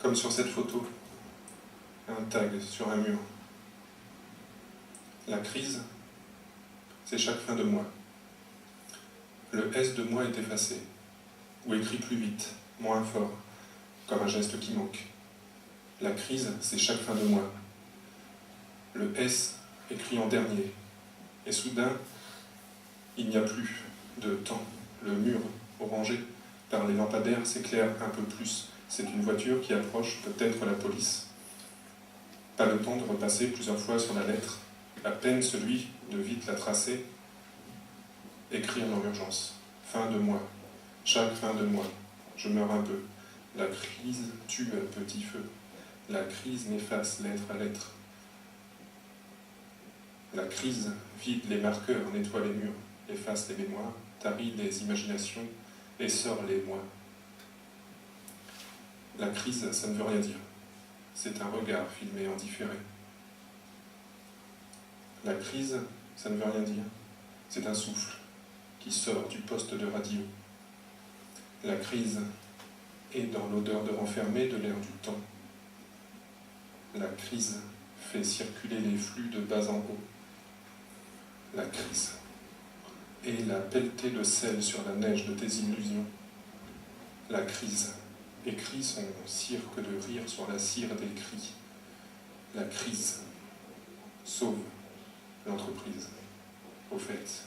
Comme sur cette photo, un tag sur un mur. La crise, c'est chaque fin de mois. Le S de moi est effacé, ou écrit plus vite, moins fort, comme un geste qui manque. La crise, c'est chaque fin de mois. Le S écrit en dernier, et soudain, il n'y a plus de temps. Le mur, orangé par les lampadaires, s'éclaire un peu plus. C'est une voiture qui approche, peut-être la police. Pas le temps de repasser plusieurs fois sur la lettre, à peine celui de vite la tracer. Écrire dans l'urgence. Fin de mois. Chaque fin de mois. Je meurs un peu. La crise tue à petit feu. La crise m'efface lettre à lettre. La crise vide les marqueurs, nettoie les murs, efface les mémoires, tarit les imaginations et sort les mois. La crise, ça ne veut rien dire. C'est un regard filmé en différé. La crise, ça ne veut rien dire. C'est un souffle qui sort du poste de radio. La crise est dans l'odeur de renfermé de l'air du temps. La crise fait circuler les flux de bas en haut. La crise est la pelletée de sel sur la neige de tes illusions. La crise écrit son cirque de rire sur la cire des cris. La crise sauve l'entreprise. Au fait,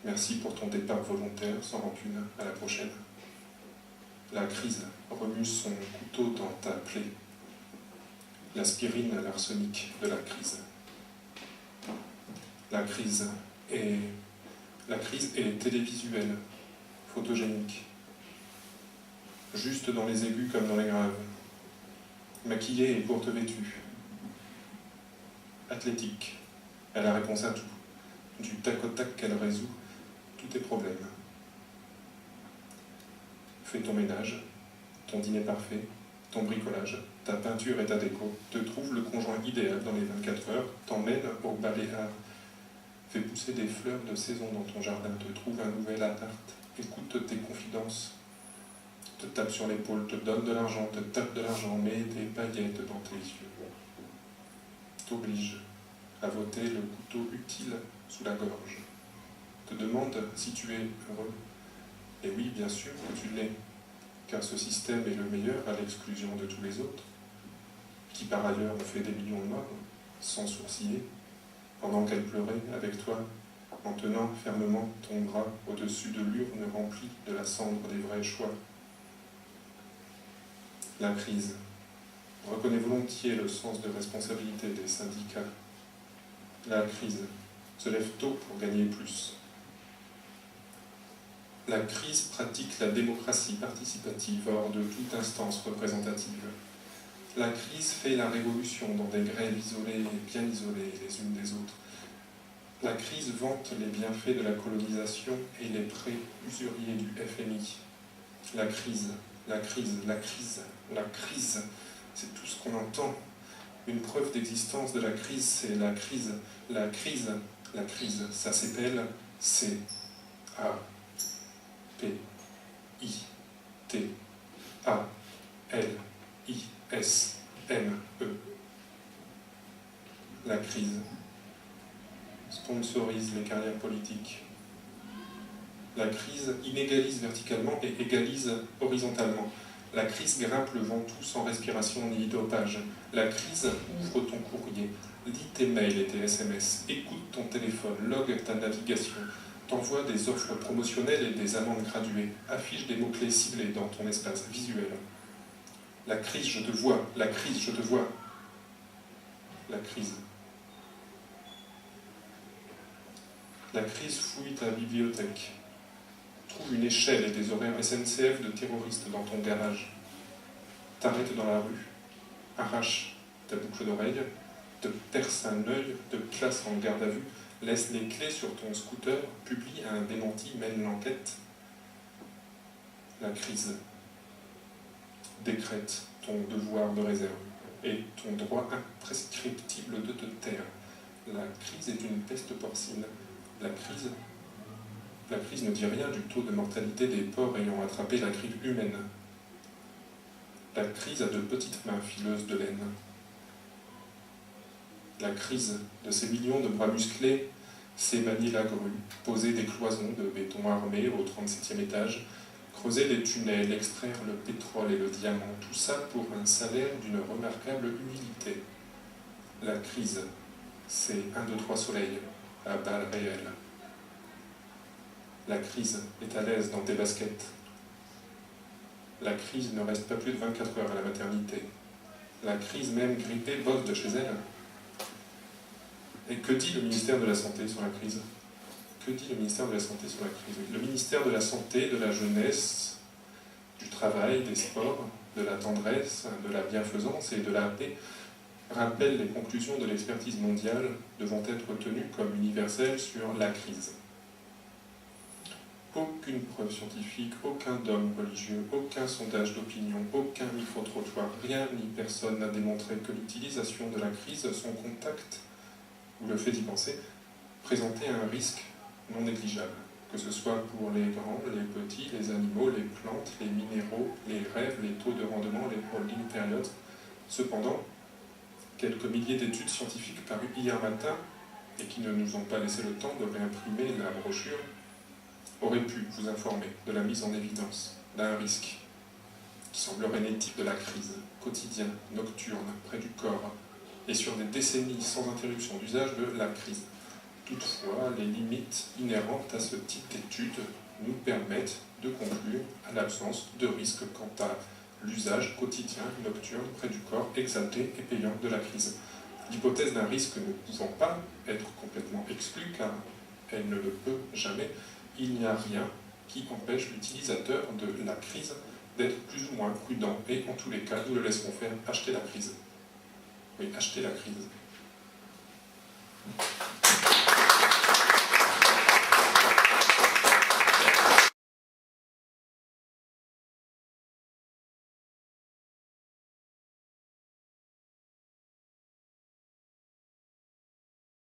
merci pour ton départ volontaire, sans rancune, à la prochaine. La crise remue son couteau dans ta plaie. L'aspirine à l'arsenic de la crise. La crise est télévisuelle, photogénique. Juste dans les aigus comme dans les graves. Maquillée et courte vêtue. Athlétique. Elle a réponse à tout. Du tac au tac qu'elle résout tous tes problèmes. Fais ton ménage, ton dîner parfait, ton bricolage, ta peinture et ta déco, te trouve le conjoint idéal dans les 24 heures, t'emmène au baléar, fais pousser des fleurs de saison dans ton jardin, te trouve un nouvel appart, écoute tes confidences, te tape sur l'épaule, te donne de l'argent, te tape de l'argent, met des paillettes dans tes yeux, t'oblige à voter le couteau utile sous la gorge, te demande si tu es heureux. Et oui, bien sûr que tu l'es, car ce système est le meilleur à l'exclusion de tous les autres, qui par ailleurs ont fait des millions de morts, sans sourciller, pendant qu'elle pleurait avec toi, en tenant fermement ton bras au-dessus de l'urne remplie de la cendre des vrais choix. La crise. Reconnais volontiers le sens de responsabilité des syndicats. La crise se lève tôt pour gagner plus. La crise pratique la démocratie participative hors de toute instance représentative. La crise fait la révolution dans des grèves isolées et bien isolées les unes des autres. La crise vante les bienfaits de la colonisation et les prêts usuriers du FMI. La crise, la crise, la crise, la crise, c'est tout ce qu'on entend. Une preuve d'existence de la crise, c'est la crise. La crise, la crise, ça s'appelle C-A-P-I-T-A-L-I-S-M-E. La crise sponsorise les carrières politiques. La crise inégalise verticalement et égalise horizontalement. La crise grimpe le Ventoux sans respiration ni dopage. La crise ouvre ton courrier, lit tes mails et tes SMS, écoute ton téléphone, log ta navigation, t'envoie des offres promotionnelles et des amendes graduées, affiche des mots-clés ciblés dans ton espace visuel. La crise, je te vois, la crise, je te vois. La crise. La crise fouille ta bibliothèque. Trouve une échelle et des horaires SNCF de terroristes dans ton garage. T'arrête dans la rue. Arrache ta boucle d'oreille. Te perce un œil. Te place en garde à vue. Laisse les clés sur ton scooter. Publie un démenti. Mène l'enquête. La crise décrète ton devoir de réserve et ton droit imprescriptible de te taire. La crise est une peste porcine. La crise ne dit rien du taux de mortalité des porcs ayant attrapé la grippe humaine. La crise a de petites mains fileuses de laine. La crise de ces millions de bras musclés sait manier la grue, poser des cloisons de béton armé au 37e étage, creuser les tunnels, extraire le pétrole et le diamant, tout ça pour un salaire d'une remarquable humilité. La crise, c'est 1, 2, 3 soleils, à balles réelles. La crise est à l'aise dans tes baskets. La crise ne reste pas plus de 24 heures à la maternité. La crise, même grippée, bosse de chez elle. Et que dit le ministère de la Santé sur la crise? Que dit le ministère de la Santé sur la crise? Le ministère de la Santé, de la Jeunesse, du Travail, des Sports, de la Tendresse, de la Bienfaisance et de la Paix rappelle les conclusions de l'expertise mondiale devant être tenues comme universelles sur la crise. Aucune preuve scientifique, aucun dogme religieux, aucun sondage d'opinion, aucun micro-trottoir, rien ni personne n'a démontré que l'utilisation de la crise, son contact, ou le fait d'y penser, présentait un risque non négligeable, que ce soit pour les grands, les petits, les animaux, les plantes, les minéraux, les rêves, les taux de rendement, les holding periods. Cependant, quelques milliers d'études scientifiques parues hier matin, et qui ne nous ont pas laissé le temps de réimprimer la brochure, auraient pu vous informer de la mise en évidence d'un risque qui semblerait né type de la crise, quotidien, nocturne, près du corps, et sur des décennies sans interruption d'usage de la crise. Toutefois, les limites inhérentes à ce type d'études nous permettent de conclure à l'absence de risque quant à l'usage quotidien, nocturne, près du corps, exalté et payant de la crise. L'hypothèse d'un risque ne pouvant pas être complètement exclue, car elle ne le peut jamais, il n'y a rien qui empêche l'utilisateur de la crise d'être plus ou moins prudent, et en tous les cas, nous le laisserons faire acheter la crise. Oui, acheter la crise.